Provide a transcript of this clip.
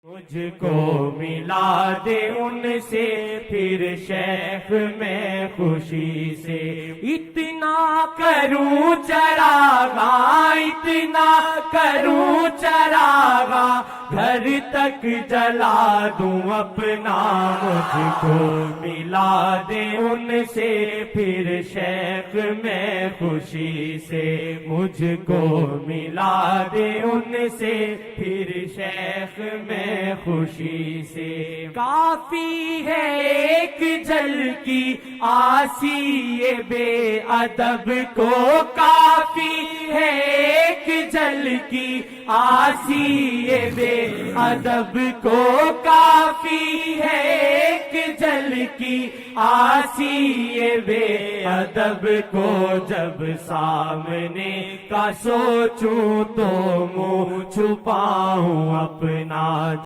مجھ کو ملا دے ان سے پھر شیخ میں خوشی سے، اتنا کروں چراغا اتنا کروں چراغا گھر تک جلا دوں اپنا، مجھ کو ملا دے ان سے پھر شیخ میں خوشی سے، مجھ کو ملا دے ان سے پھر شیخ میں خوشی سے، کافی ہے ایک جھلکی آسی بے ادب کو، کافی ہے ایک جھلکی آسی بے ادب کو، کافی ہے ایک جھلکی آسی بے ادب کو، جب سامنے کا سوچوں تو منہ چھپاؤں اپنا